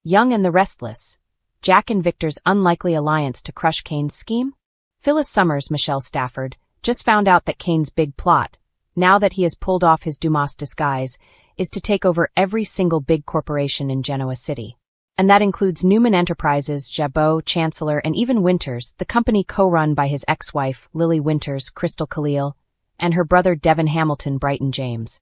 Young and the Restless, Jack and Victor's unlikely alliance to crush Kane's scheme? Phyllis Summers, Michelle Stafford, just found out that Kane's big plot, now that he has pulled off his Dumas disguise, is to take over every single big corporation in Genoa City. And that includes Newman Enterprises, Jabot, Chancellor, and even Winters, the company co-run by his ex-wife, Lily Winters, Crystal Khalil, and her brother Devon Hamilton Brighton James.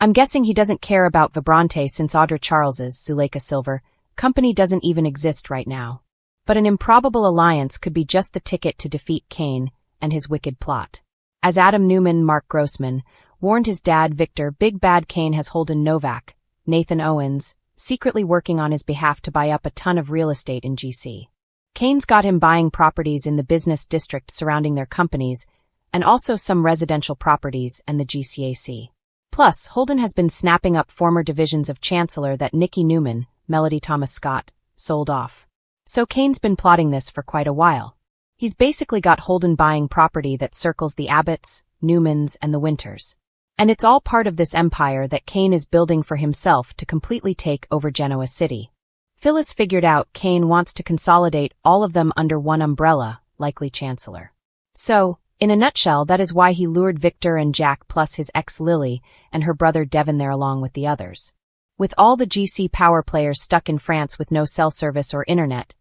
I'm guessing he doesn't care about Vibrante since Audra Charles's, Zuleika Silver, company doesn't even exist right now. But an improbable alliance could be just the ticket to defeat Kane and his wicked plot. As Adam Newman, Mark Grossman, warned his dad Victor, Big Bad Kane has Holden Novak, Nathan Owens, secretly working on his behalf to buy up a ton of real estate in GC. Kane's got him buying properties in the business district surrounding their companies, and also some residential properties and the GCAC. Plus, Holden has been snapping up former divisions of Chancellor that Nikki Newman, Melody Thomas Scott, sold off. So Kane's been plotting this for quite a while. He's basically got Holden buying property that circles the Abbotts, Newmans, and the Winters. And it's all part of this empire that Kane is building for himself to completely take over Genoa City. Phyllis figured out Kane wants to consolidate all of them under one umbrella, likely Chancellor. So, in a nutshell, that is why he lured Victor and Jack plus his ex Lily and her brother Devon there along with the others. With all the GC power players stuck in France with no cell service or internet,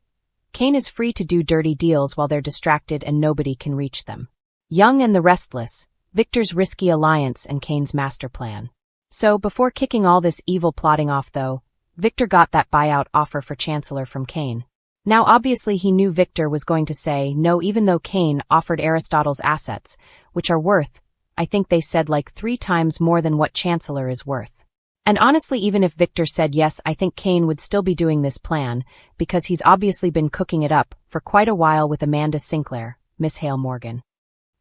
Kane is free to do dirty deals while they're distracted and nobody can reach them. Young and the Restless, Victor's risky alliance and Kane's master plan. So, before kicking all this evil plotting off though, Victor got that buyout offer for Chancellor from Kane. Now obviously he knew Victor was going to say no even though Kane offered Aristotle's assets, which are worth, I think they said like 3 times more than what Chancellor is worth. And honestly even if Victor said yes I think Kane would still be doing this plan, because he's obviously been cooking it up for quite a while with Amanda Sinclair, Miss Hale Morgan.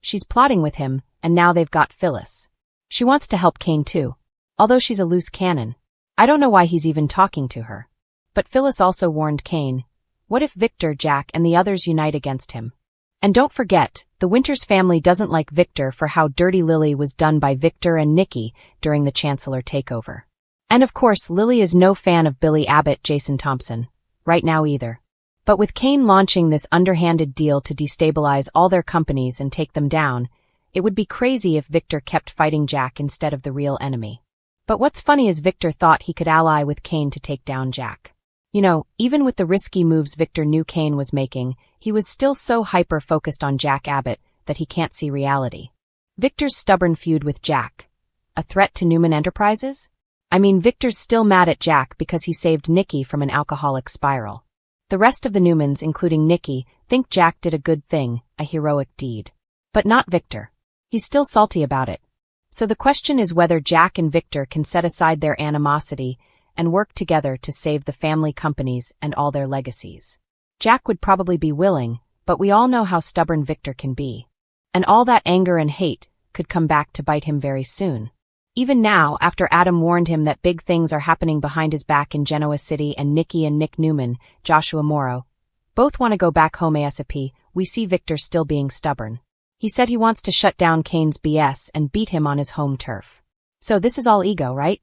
She's plotting with him, and now they've got Phyllis. She wants to help Kane too, although she's a loose cannon. I don't know why he's even talking to her. But Phyllis also warned Kane, what if Victor, Jack, and the others unite against him? And don't forget, the Winters family doesn't like Victor for how dirty Lily was done by Victor and Nikki during the Chancellor takeover. And of course Lily is no fan of Billy Abbott, Jason Thompson, right now either. But with Kane launching this underhanded deal to destabilize all their companies and take them down, it would be crazy if Victor kept fighting Jack instead of the real enemy. But what's funny is Victor thought he could ally with Kane to take down Jack. You know, even with the risky moves Victor knew Kane was making, he was still so hyper-focused on Jack Abbott that he can't see reality. Victor's stubborn feud with Jack. A threat to Newman Enterprises? I mean, Victor's still mad at Jack because he saved Nikki from an alcoholic spiral. The rest of the Newmans, including Nikki, think Jack did a good thing, a heroic deed. But not Victor. He's still salty about it. So the question is whether Jack and Victor can set aside their animosity and work together to save the family companies and all their legacies. Jack would probably be willing, but we all know how stubborn Victor can be. And all that anger and hate could come back to bite him very soon. Even now, after Adam warned him that big things are happening behind his back in Genoa City and Nikki and Nick Newman, Joshua Morrow, both want to go back home ASAP, we see Victor still being stubborn. He said he wants to shut down Kane's BS and beat him on his home turf. So this is all ego, right?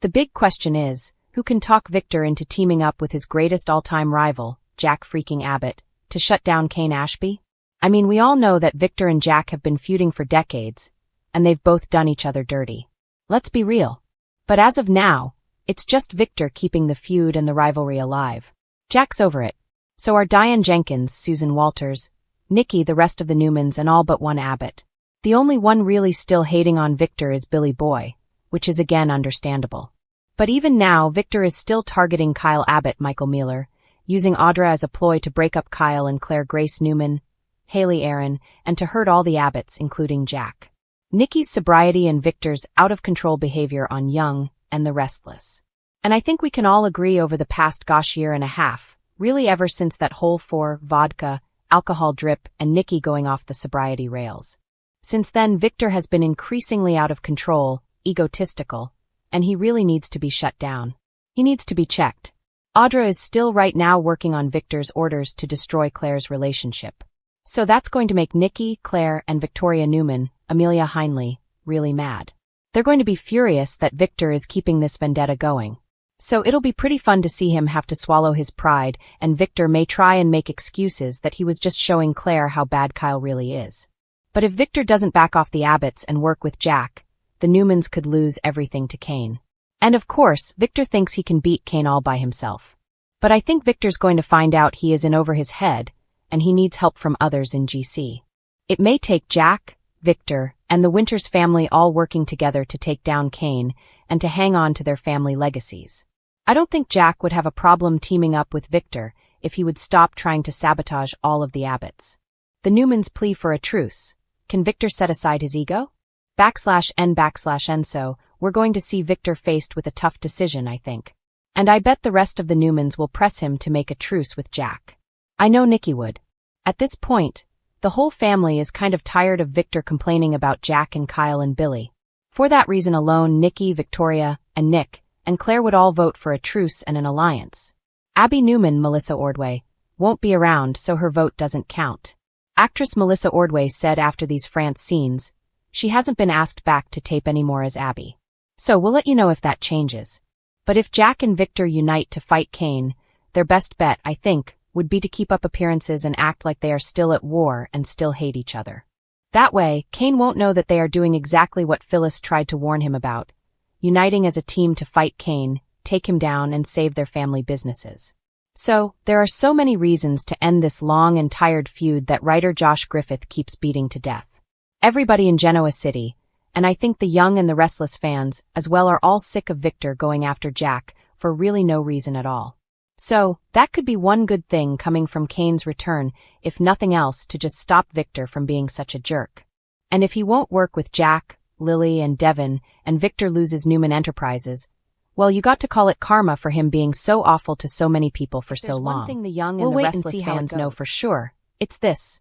The big question is, who can talk Victor into teaming up with his greatest all-time rival, Jack freaking Abbott, to shut down Kane Ashby? I mean, we all know that Victor and Jack have been feuding for decades, and they've both done each other dirty. Let's be real. But as of now, it's just Victor keeping the feud and the rivalry alive. Jack's over it. So are Diane Jenkins, Susan Walters, Nikki, the rest of the Newmans, and all but one Abbott. The only one really still hating on Victor is Billy Boy, which is again understandable. But even now, Victor is still targeting Kyle Abbott, Michael Mealer, using Audra as a ploy to break up Kyle and Claire Grace Newman, Haley Aaron, and to hurt all the Abbotts, including Jack. Nikki's sobriety and Victor's out-of-control behavior on Young and the Restless. And I think we can all agree over the past year and a half, really ever since that whole 4 vodka, alcohol drip, and Nikki going off the sobriety rails. Since then, Victor has been increasingly out of control, egotistical, and he really needs to be shut down. He needs to be checked. Audra is still right now working on Victor's orders to destroy Claire's relationship. So that's going to make Nikki, Claire, and Victoria Newman, Amelia Heinley, really mad. They're going to be furious that Victor is keeping this vendetta going. So it'll be pretty fun to see him have to swallow his pride, and Victor may try and make excuses that he was just showing Claire how bad Kyle really is. But if Victor doesn't back off the Abbotts and work with Jack, the Newmans could lose everything to Kane. And of course, Victor thinks he can beat Kane all by himself. But I think Victor's going to find out he is in over his head, and he needs help from others in GC. It may take Jack, Victor, and the Winters family all working together to take down Kane and to hang on to their family legacies. I don't think Jack would have a problem teaming up with Victor if he would stop trying to sabotage all of the Abbotts. The Newmans plea for a truce. Can Victor set aside his ego? /N/N so, we're going to see Victor faced with a tough decision, I think. And I bet the rest of the Newmans will press him to make a truce with Jack. I know Nikki would. At this point, the whole family is kind of tired of Victor complaining about Jack and Kyle and Billy. For that reason alone, Nikki, Victoria, and Nick, and Claire would all vote for a truce and an alliance. Abby Newman, Melissa Ordway, won't be around, so her vote doesn't count. Actress Melissa Ordway said after these France scenes, she hasn't been asked back to tape anymore as Abby. So we'll let you know if that changes. But if Jack and Victor unite to fight Kane, their best bet, I think, would be to keep up appearances and act like they are still at war and still hate each other. That way, Kane won't know that they are doing exactly what Phyllis tried to warn him about, uniting as a team to fight Kane, take him down, and save their family businesses. So, there are so many reasons to end this long and tired feud that writer Josh Griffith keeps beating to death. Everybody in Genoa City, and I think the young and the restless fans, as well, are all sick of Victor going after Jack for really no reason at all. So, that could be one good thing coming from Kane's return, if nothing else, to just stop Victor from being such a jerk. And if he won't work with Jack, Lily, and Devin, and Victor loses Newman Enterprises, well, you got to call it karma for him being so awful to so many people for so long. One thing the young and the restless fans know for sure. It's this.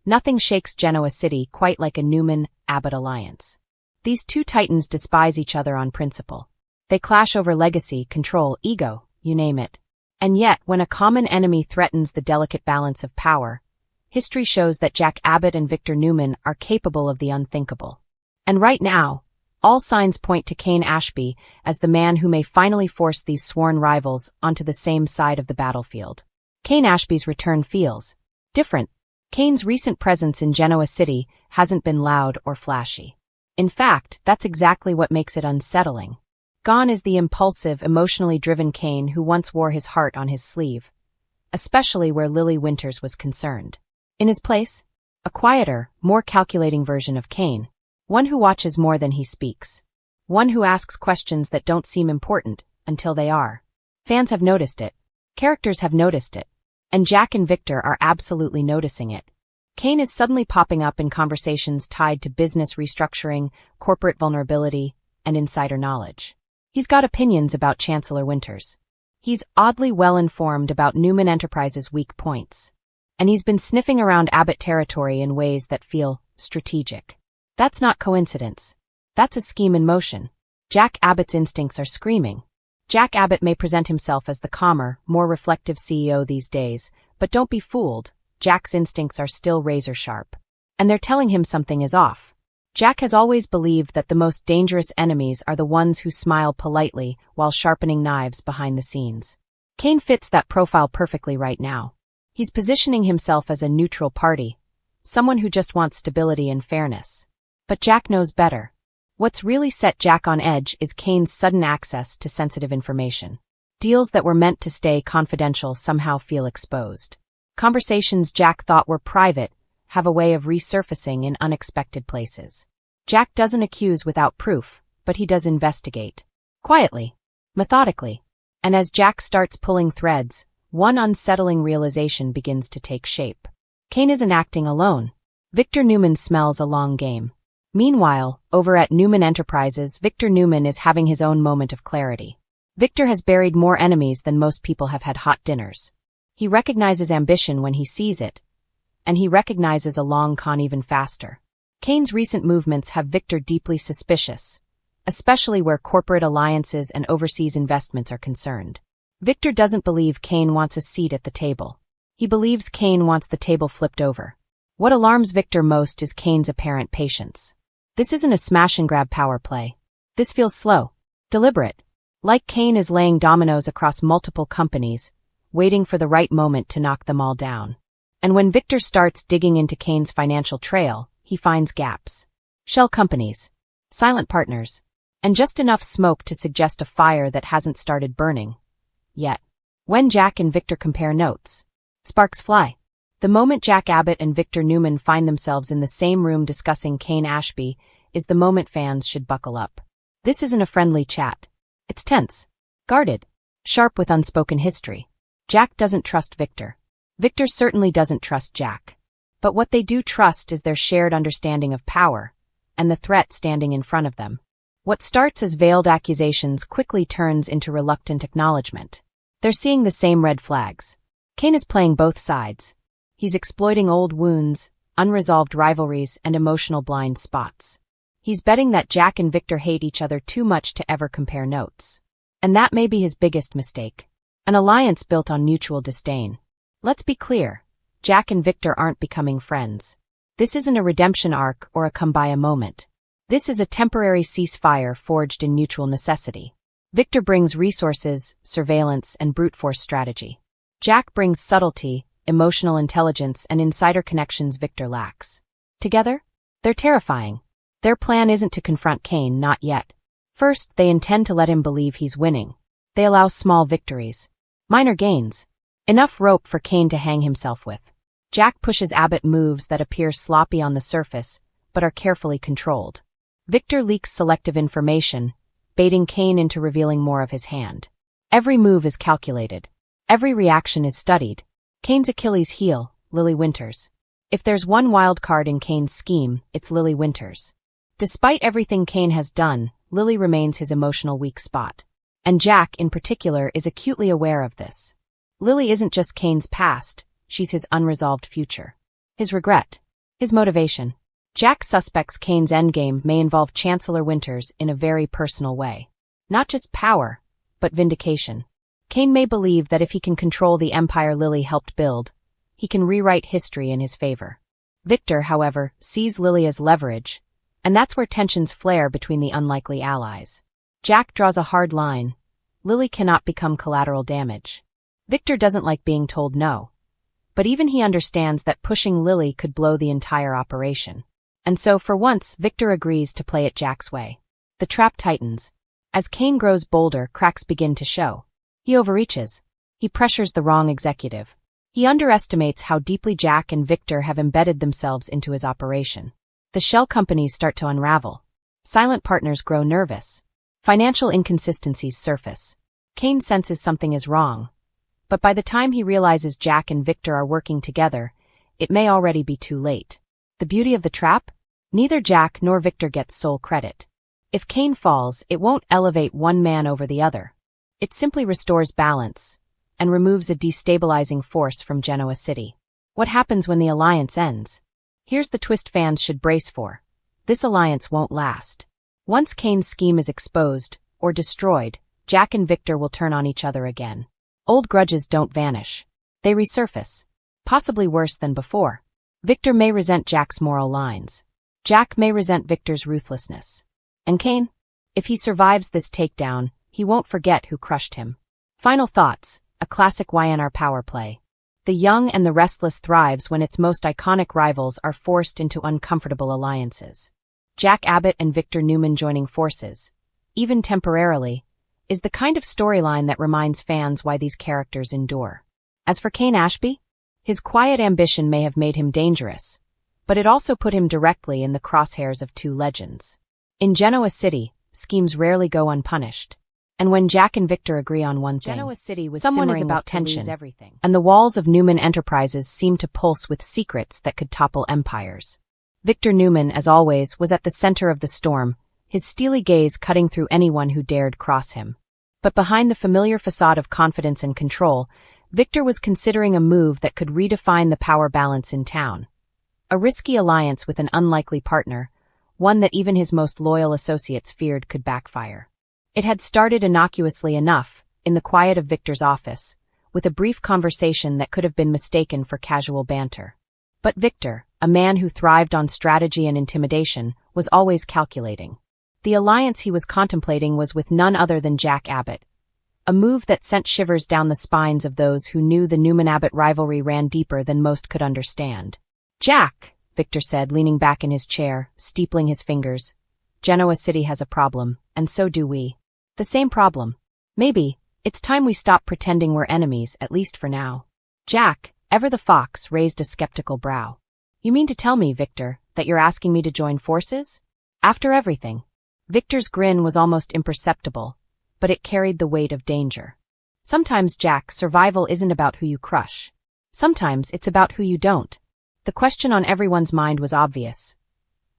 Nothing shakes Genoa City quite like a Newman-Abbott alliance. These two titans despise each other on principle. They clash over legacy, control, ego, you name it. And yet, when a common enemy threatens the delicate balance of power, history shows that Jack Abbott and Victor Newman are capable of the unthinkable. And right now, all signs point to Kane Ashby as the man who may finally force these sworn rivals onto the same side of the battlefield. Kane Ashby's return feels different. Kane's recent presence in Genoa City hasn't been loud or flashy. In fact, that's exactly what makes it unsettling. Gone is the impulsive, emotionally driven Kane who once wore his heart on his sleeve, especially where Lily Winters was concerned. In his place, a quieter, more calculating version of Kane. One who watches more than he speaks. One who asks questions that don't seem important until they are. Fans have noticed it. Characters have noticed it. And Jack and Victor are absolutely noticing it. Kane is suddenly popping up in conversations tied to business restructuring, corporate vulnerability, and insider knowledge. He's got opinions about Chancellor Winters. He's oddly well-informed about Newman Enterprises' weak points. And he's been sniffing around Abbott territory in ways that feel strategic. That's not coincidence. That's a scheme in motion. Jack Abbott's instincts are screaming. Jack Abbott may present himself as the calmer, more reflective CEO these days, but don't be fooled. Jack's instincts are still razor-sharp. And they're telling him something is off. Jack has always believed that the most dangerous enemies are the ones who smile politely while sharpening knives behind the scenes. Kane fits that profile perfectly right now. He's positioning himself as a neutral party, someone who just wants stability and fairness. But Jack knows better. What's really set Jack on edge is Kane's sudden access to sensitive information. Deals that were meant to stay confidential somehow feel exposed. Conversations Jack thought were private have a way of resurfacing in unexpected places. Jack doesn't accuse without proof, but he does investigate. Quietly. Methodically. And as Jack starts pulling threads, one unsettling realization begins to take shape. Kane isn't acting alone. Victor Newman smells a long game. Meanwhile, over at Newman Enterprises, Victor Newman is having his own moment of clarity. Victor has buried more enemies than most people have had hot dinners. He recognizes ambition when he sees it, and he recognizes a long con even faster. Kane's recent movements have Victor deeply suspicious, especially where corporate alliances and overseas investments are concerned. Victor doesn't believe Kane wants a seat at the table. He believes Kane wants the table flipped over. What alarms Victor most is Kane's apparent patience. This isn't a smash-and-grab power play. This feels slow, deliberate, Like Kane is laying dominoes across multiple companies, waiting for the right moment to knock them all down. And when Victor starts digging into Kane's financial trail, he finds gaps. Shell companies, silent partners, and just enough smoke to suggest a fire that hasn't started burning yet. When Jack and Victor compare notes, sparks fly. The moment Jack Abbott and Victor Newman find themselves in the same room discussing Kane Ashby is the moment fans should buckle up. This isn't a friendly chat. It's tense, guarded, sharp with unspoken history. Jack doesn't trust Victor. Victor certainly doesn't trust Jack. But what they do trust is their shared understanding of power and the threat standing in front of them. What starts as veiled accusations quickly turns into reluctant acknowledgement. They're seeing the same red flags. Kane is playing both sides. He's exploiting old wounds, unresolved rivalries, and emotional blind spots. He's betting that Jack and Victor hate each other too much to ever compare notes. And that may be his biggest mistake. An alliance built on mutual disdain. Let's be clear. Jack and Victor aren't becoming friends. This isn't a redemption arc or a come-by-a moment. This is a temporary ceasefire forged in mutual necessity. Victor brings resources, surveillance, and brute force strategy. Jack brings subtlety, emotional intelligence, and insider connections Victor lacks. Together, they're terrifying. Their plan isn't to confront Kane, not yet. First, they intend to let him believe he's winning. They allow small victories. Minor gains. Enough rope for Kane to hang himself with. Jack pushes Abbott moves that appear sloppy on the surface, but are carefully controlled. Victor leaks selective information, baiting Kane into revealing more of his hand. Every move is calculated. Every reaction is studied. Kane's Achilles heel, Lily Winters. If there's one wild card in Kane's scheme, it's Lily Winters. Despite everything Kane has done, Lily remains his emotional weak spot. And Jack, in particular, is acutely aware of this. Lily isn't just Kane's past, she's his unresolved future. His regret. His motivation. Jack suspects Kane's endgame may involve Chancellor Winters in a very personal way. Not just power, but vindication. Kane may believe that if he can control the empire Lily helped build, he can rewrite history in his favor. Victor, however, sees Lily as leverage, and that's where tensions flare between the unlikely allies. Jack draws a hard line. Lily cannot become collateral damage. Victor doesn't like being told no. But even he understands that pushing Lily could blow the entire operation. And so, for once, Victor agrees to play it Jack's way. The trap tightens. As Kane grows bolder, cracks begin to show. He overreaches. He pressures the wrong executive. He underestimates how deeply Jack and Victor have embedded themselves into his operation. The shell companies start to unravel. Silent partners grow nervous. Financial inconsistencies surface. Kane senses something is wrong. But by the time he realizes Jack and Victor are working together, it may already be too late. The beauty of the trap? Neither Jack nor Victor gets sole credit. If Kane falls, it won't elevate one man over the other. It simply restores balance and removes a destabilizing force from Genoa City. What happens when the alliance ends? Here's the twist fans should brace for. This alliance won't last. Once Kane's scheme is exposed or destroyed, Jack and Victor will turn on each other again. Old grudges don't vanish. They resurface. Possibly worse than before. Victor may resent Jack's moral lines. Jack may resent Victor's ruthlessness. And Kane? If he survives this takedown, he won't forget who crushed him. Final thoughts, a classic YandR power play. The young and the restless thrives when its most iconic rivals are forced into uncomfortable alliances. Jack Abbott and Victor Newman joining forces, even temporarily, is the kind of storyline that reminds fans why these characters endure. As for Kane Ashby, his quiet ambition may have made him dangerous, but it also put him directly in the crosshairs of two legends. In Genoa City, schemes rarely go unpunished. And when Jack and Victor agree on one thing, Genoa City was someone is about tension, and the walls of Newman Enterprises seem to pulse with secrets that could topple empires. Victor Newman, as always, was at the center of the storm, his steely gaze cutting through anyone who dared cross him. But behind the familiar facade of confidence and control, Victor was considering a move that could redefine the power balance in town. A risky alliance with an unlikely partner, one that even his most loyal associates feared could backfire. It had started innocuously enough, in the quiet of Victor's office, with a brief conversation that could have been mistaken for casual banter. But Victor, a man who thrived on strategy and intimidation, was always calculating. The alliance he was contemplating was with none other than Jack Abbott, a move that sent shivers down the spines of those who knew the Newman-Abbott rivalry ran deeper than most could understand. "Jack," Victor said, leaning back in his chair, steepling his fingers, "Genoa City has a problem, and so do we. The same problem. Maybe it's time we stop pretending we're enemies, at least for now." Jack, ever the fox, raised a skeptical brow. "You mean to tell me, Victor, that you're asking me to join forces? After everything?" Victor's grin was almost imperceptible, but it carried the weight of danger. "Sometimes, Jack, survival isn't about who you crush. Sometimes it's about who you don't." The question on everyone's mind was obvious.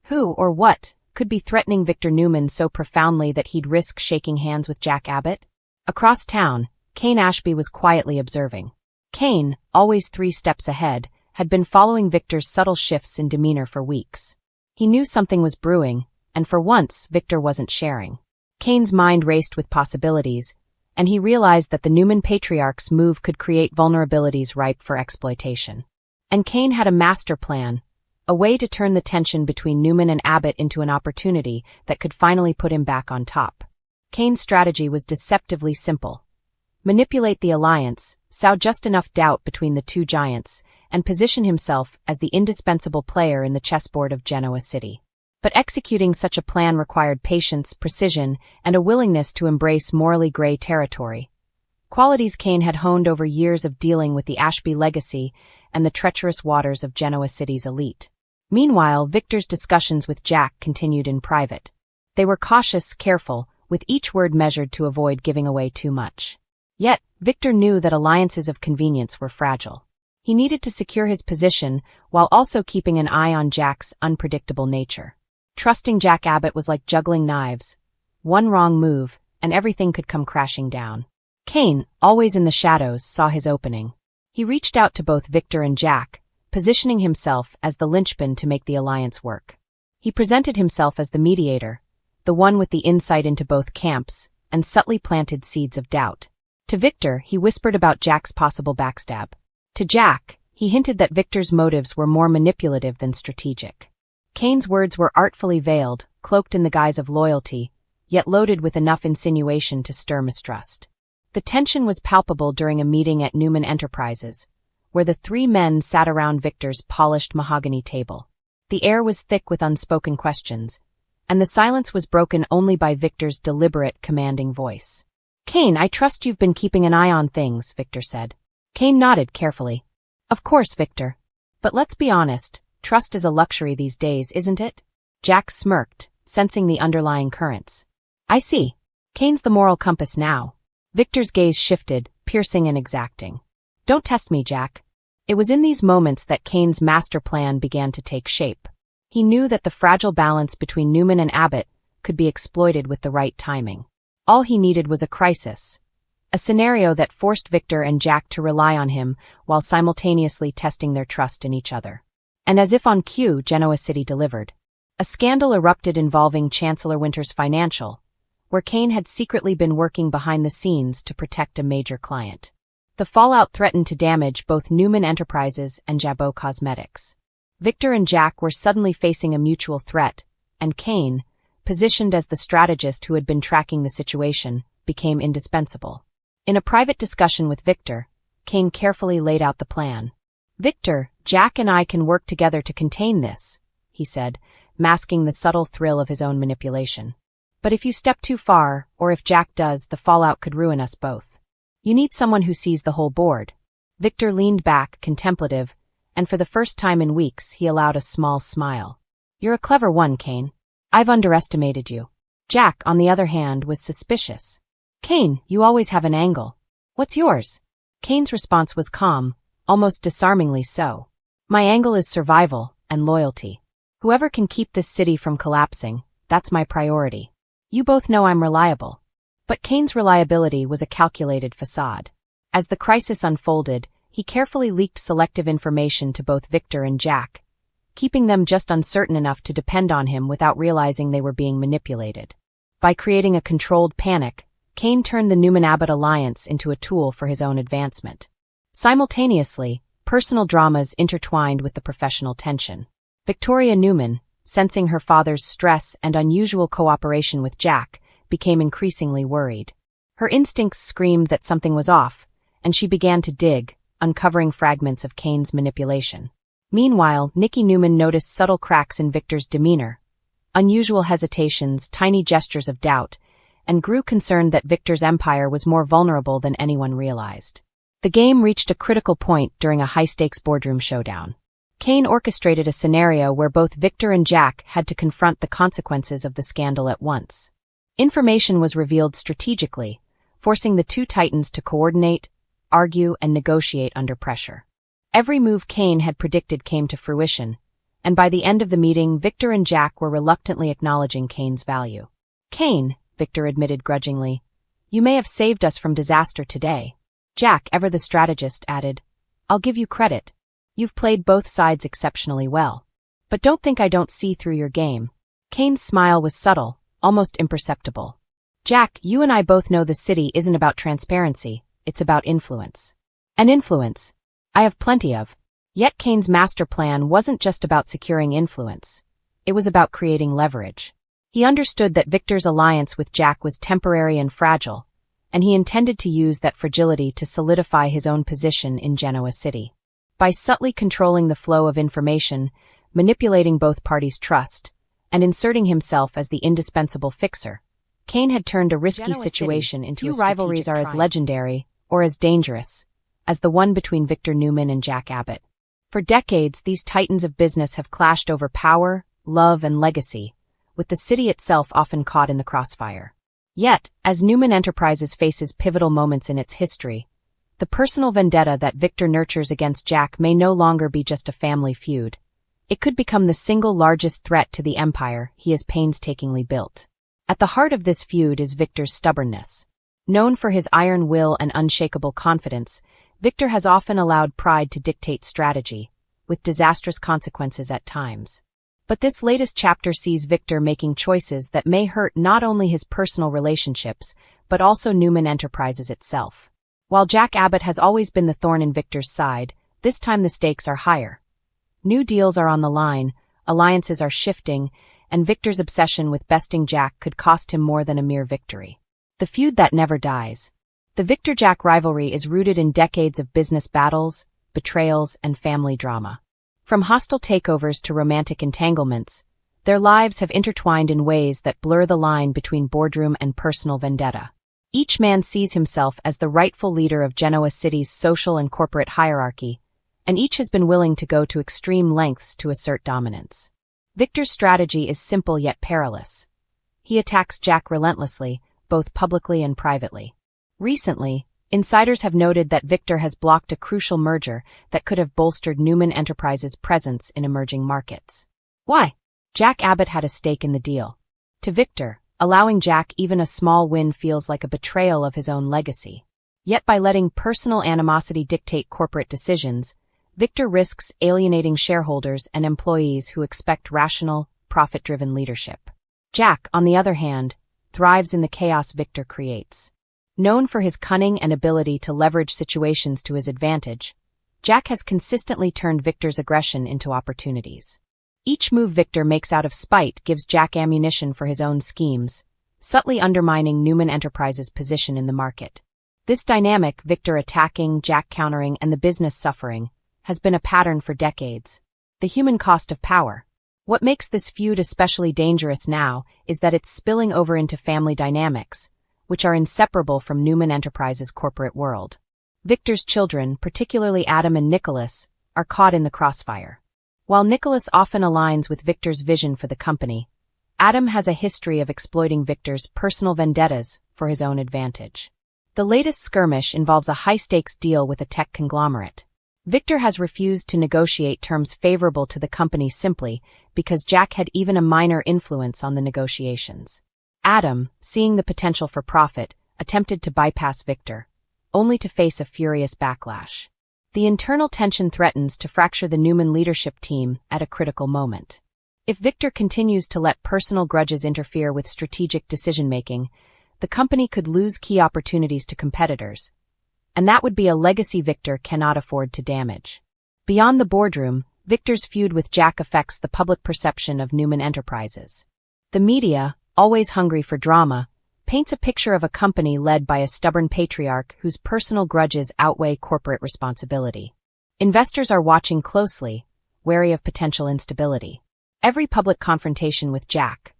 Who or what could be threatening Victor Newman so profoundly that he'd risk shaking hands with Jack Abbott? Across town, Kane Ashby was quietly observing. Kane, always 3 steps ahead, had been following Victor's subtle shifts in demeanor for weeks. He knew something was brewing, and for once, Victor wasn't sharing. Kane's mind raced with possibilities, and he realized that the Newman patriarch's move could create vulnerabilities ripe for exploitation. And Kane had a master plan, a way to turn the tension between Newman and Abbott into an opportunity that could finally put him back on top. Kane's strategy was deceptively simple. Manipulate the alliance, sow just enough doubt between the two giants, and position himself as the indispensable player in the chessboard of Genoa City. But executing such a plan required patience, precision, and a willingness to embrace morally gray territory. Qualities Kane had honed over years of dealing with the Ashby legacy and the treacherous waters of Genoa City's elite. Meanwhile, Victor's discussions with Jack continued in private. They were cautious, careful, with each word measured to avoid giving away too much. Yet, Victor knew that alliances of convenience were fragile. He needed to secure his position while also keeping an eye on Jack's unpredictable nature. Trusting Jack Abbott was like juggling knives. One wrong move, and everything could come crashing down. Kane, always in the shadows, saw his opening. He reached out to both Victor and Jack, positioning himself as the linchpin to make the alliance work. He presented himself as the mediator, the one with the insight into both camps, and subtly planted seeds of doubt. To Victor, he whispered about Jack's possible backstab. To Jack, he hinted that Victor's motives were more manipulative than strategic. Kane's words were artfully veiled, cloaked in the guise of loyalty, yet loaded with enough insinuation to stir mistrust. The tension was palpable during a meeting at Newman Enterprises, where the 3 men sat around Victor's polished mahogany table. The air was thick with unspoken questions, and the silence was broken only by Victor's deliberate, commanding voice. "Kane, I trust you've been keeping an eye on things," Victor said. Kane nodded carefully. "Of course, Victor. But let's be honest, trust is a luxury these days, isn't it?" Jack smirked, sensing the underlying currents. "I see. Kane's the moral compass now." Victor's gaze shifted, piercing and exacting. "Don't test me, Jack." It was in these moments that Kane's master plan began to take shape. He knew that the fragile balance between Newman and Abbott could be exploited with the right timing. All he needed was a crisis, a scenario that forced Victor and Jack to rely on him while simultaneously testing their trust in each other. And as if on cue, Genoa City delivered. A scandal erupted involving Chancellor Winter's Financial, where Kane had secretly been working behind the scenes to protect a major client. The fallout threatened to damage both Newman Enterprises and Jabot Cosmetics. Victor and Jack were suddenly facing a mutual threat, and Kane, positioned as the strategist who had been tracking the situation, became indispensable. In a private discussion with Victor, Kane carefully laid out the plan. "Victor, Jack and I can work together to contain this," he said, masking the subtle thrill of his own manipulation. "But if you step too far, or if Jack does, the fallout could ruin us both. You need someone who sees the whole board." Victor leaned back, contemplative, and for the first time in weeks he allowed a small smile. "You're a clever one, Kane. I've underestimated you." Jack, on the other hand, was suspicious. "Kane, you always have an angle. What's yours?" Kane's response was calm, almost disarmingly so. "My angle is survival and loyalty. Whoever can keep this city from collapsing, that's my priority. You both know I'm reliable." But Kane's reliability was a calculated facade. As the crisis unfolded, he carefully leaked selective information to both Victor and Jack, keeping them just uncertain enough to depend on him without realizing they were being manipulated. By creating a controlled panic, Kane turned the Newman-Abbott alliance into a tool for his own advancement. Simultaneously, personal dramas intertwined with the professional tension. Victoria Newman, sensing her father's stress and unusual cooperation with Jack, became increasingly worried. Her instincts screamed that something was off, and she began to dig, uncovering fragments of Kane's manipulation. Meanwhile, Nikki Newman noticed subtle cracks in Victor's demeanor, unusual hesitations, tiny gestures of doubt, and grew concerned that Victor's empire was more vulnerable than anyone realized. The game reached a critical point during a high-stakes boardroom showdown. Kane orchestrated a scenario where both Victor and Jack had to confront the consequences of the scandal at once. Information was revealed strategically, forcing the two titans to coordinate, argue, and negotiate under pressure. Every move Kane had predicted came to fruition, and by the end of the meeting, Victor and Jack were reluctantly acknowledging Kane's value. "Kane," Victor admitted grudgingly, "you may have saved us from disaster today." Jack, ever the strategist, added, "I'll give you credit. You've played both sides exceptionally well. But don't think I don't see through your game." Kane's smile was subtle, almost imperceptible. "Jack, you and I both know the city isn't about transparency, it's about influence. And influence I have plenty of." Yet Kane's master plan wasn't just about securing influence. It was about creating leverage. He understood that Victor's alliance with Jack was temporary and fragile, and he intended to use that fragility to solidify his own position in Genoa City. By subtly controlling the flow of information, manipulating both parties' trust, and inserting himself as the indispensable fixer, Kane had turned a risky situation into a strategic rivalries are as legendary, or as dangerous, as the one between Victor Newman and Jack Abbott. For decades, these titans of business have clashed over power, love, and legacy, with the city itself often caught in the crossfire. Yet, as Newman Enterprises faces pivotal moments in its history, the personal vendetta that Victor nurtures against Jack may no longer be just a family feud. It could become the single largest threat to the empire he has painstakingly built. At the heart of this feud is Victor's stubbornness. Known for his iron will and unshakable confidence, Victor has often allowed pride to dictate strategy, with disastrous consequences at times. But this latest chapter sees Victor making choices that may hurt not only his personal relationships, but also Newman Enterprises itself. While Jack Abbott has always been the thorn in Victor's side, this time the stakes are higher. New deals are on the line, alliances are shifting, and Victor's obsession with besting Jack could cost him more than a mere victory. The feud that never dies. The Victor-Jack rivalry is rooted in decades of business battles, betrayals, and family drama. From hostile takeovers to romantic entanglements, their lives have intertwined in ways that blur the line between boardroom and personal vendetta. Each man sees himself as the rightful leader of Genoa City's social and corporate hierarchy, and each has been willing to go to extreme lengths to assert dominance. Victor's strategy is simple yet perilous. He attacks Jack relentlessly, both publicly and privately. Recently, insiders have noted that Victor has blocked a crucial merger that could have bolstered Newman Enterprises' presence in emerging markets. Why? Jack Abbott had a stake in the deal. To Victor, allowing Jack even a small win feels like a betrayal of his own legacy. Yet by letting personal animosity dictate corporate decisions, Victor risks alienating shareholders and employees who expect rational, profit-driven leadership. Jack, on the other hand, thrives in the chaos Victor creates. Known for his cunning and ability to leverage situations to his advantage, Jack has consistently turned Victor's aggression into opportunities. Each move Victor makes out of spite gives Jack ammunition for his own schemes, subtly undermining Newman Enterprises' position in the market. This dynamic, Victor attacking, Jack countering, and the business suffering, has been a pattern for decades. The human cost of power. What makes this feud especially dangerous now is that it's spilling over into family dynamics, which are inseparable from Newman Enterprises' corporate world. Victor's children, particularly Adam and Nicholas, are caught in the crossfire. While Nicholas often aligns with Victor's vision for the company, Adam has a history of exploiting Victor's personal vendettas for his own advantage. The latest skirmish involves a high-stakes deal with a tech conglomerate. Victor has refused to negotiate terms favorable to the company simply because Jack had even a minor influence on the negotiations. Adam, seeing the potential for profit, attempted to bypass Victor, only to face a furious backlash. The internal tension threatens to fracture the Newman leadership team at a critical moment. If Victor continues to let personal grudges interfere with strategic decision-making, the company could lose key opportunities to competitors, and that would be a legacy Victor cannot afford to damage. Beyond the boardroom, Victor's feud with Jack affects the public perception of Newman Enterprises. The media, always hungry for drama, paints a picture of a company led by a stubborn patriarch whose personal grudges outweigh corporate responsibility. Investors are watching closely, wary of potential instability. Every public confrontation with Jack,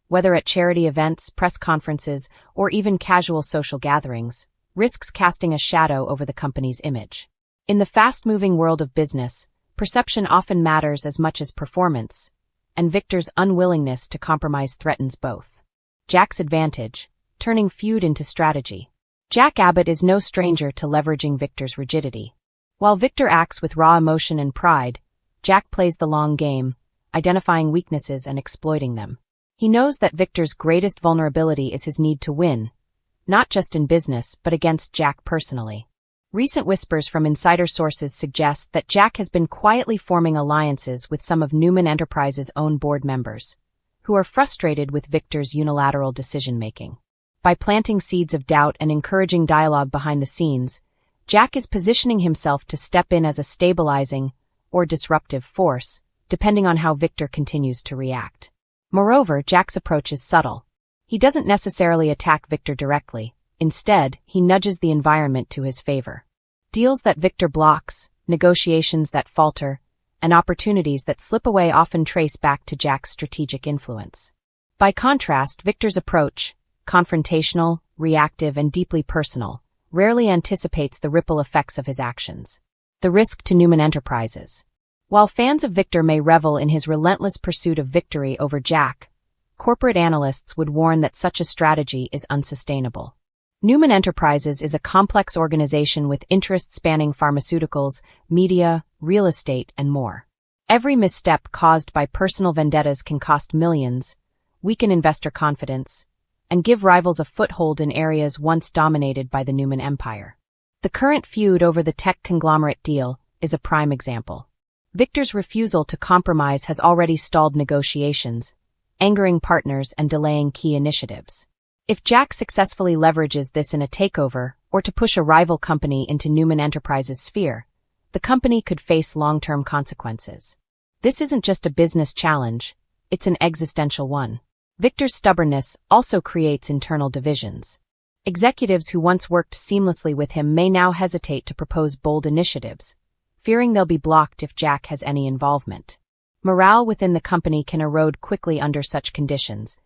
whether at charity events, press conferences, or even casual social gatherings, risks casting a shadow over the company's image. In the fast-moving world of business, perception often matters as much as performance, and Victor's unwillingness to compromise threatens both. Jack's advantage, turning feud into strategy. Jack Abbott is no stranger to leveraging Victor's rigidity. While Victor acts with raw emotion and pride, Jack plays the long game, identifying weaknesses and exploiting them. He knows that Victor's greatest vulnerability is his need to win, not just in business but against Jack personally. Recent whispers from insider sources suggest that Jack has been quietly forming alliances with some of Newman Enterprises' own board members, who are frustrated with Victor's unilateral decision-making. By planting seeds of doubt and encouraging dialogue behind the scenes, Jack is positioning himself to step in as a stabilizing or disruptive force, depending on how Victor continues to react. Moreover, Jack's approach is subtle. He doesn't necessarily attack Victor directly. Instead, he nudges the environment to his favor. Deals that Victor blocks, negotiations that falter, and opportunities that slip away often trace back to Jack's strategic influence. By contrast, Victor's approach, confrontational, reactive, and deeply personal, rarely anticipates the ripple effects of his actions. The risk to Newman Enterprises. While fans of Victor may revel in his relentless pursuit of victory over Jack, corporate analysts would warn that such a strategy is unsustainable. Newman Enterprises is a complex organization with interests spanning pharmaceuticals, media, real estate, and more. Every misstep caused by personal vendettas can cost millions, weaken investor confidence, and give rivals a foothold in areas once dominated by the Newman Empire. The current feud over the tech conglomerate deal is a prime example. Victor's refusal to compromise has already stalled negotiations, angering partners and delaying key initiatives. If Jack successfully leverages this in a takeover or to push a rival company into Newman Enterprises' sphere, the company could face long-term consequences. This isn't just a business challenge, it's an existential one. Victor's stubbornness also creates internal divisions. Executives who once worked seamlessly with him may now hesitate to propose bold initiatives, fearing they'll be blocked if Jack has any involvement. Morale within the company can erode quickly under such conditions,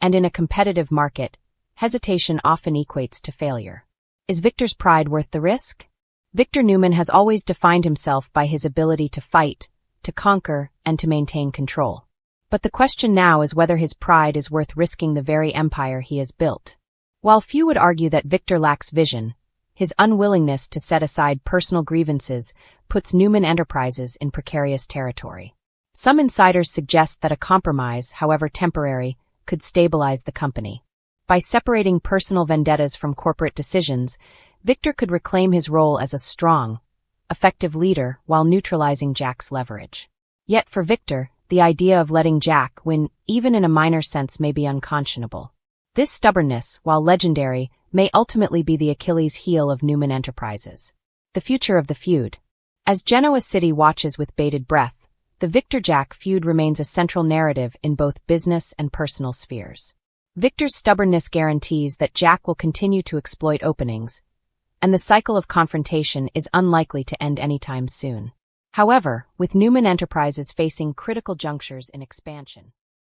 and in a competitive market, hesitation often equates to failure. Is Victor's pride worth the risk? Victor Newman has always defined himself by his ability to fight, to conquer, and to maintain control. But the question now is whether his pride is worth risking the very empire he has built. While few would argue that Victor lacks vision, his unwillingness to set aside personal grievances puts Newman Enterprises in precarious territory. Some insiders suggest that a compromise, however temporary, could stabilize the company. By separating personal vendettas from corporate decisions, Victor could reclaim his role as a strong, effective leader while neutralizing Jack's leverage. Yet for Victor, the idea of letting Jack win, even in a minor sense, may be unconscionable. This stubbornness, while legendary, may ultimately be the Achilles heel of Newman Enterprises. The future of the feud. As Genoa City watches with bated breath, the Victor-Jack feud remains a central narrative in both business and personal spheres. Victor's stubbornness guarantees that Jack will continue to exploit openings, and the cycle of confrontation is unlikely to end anytime soon. However, with Newman Enterprises facing critical junctures in expansion,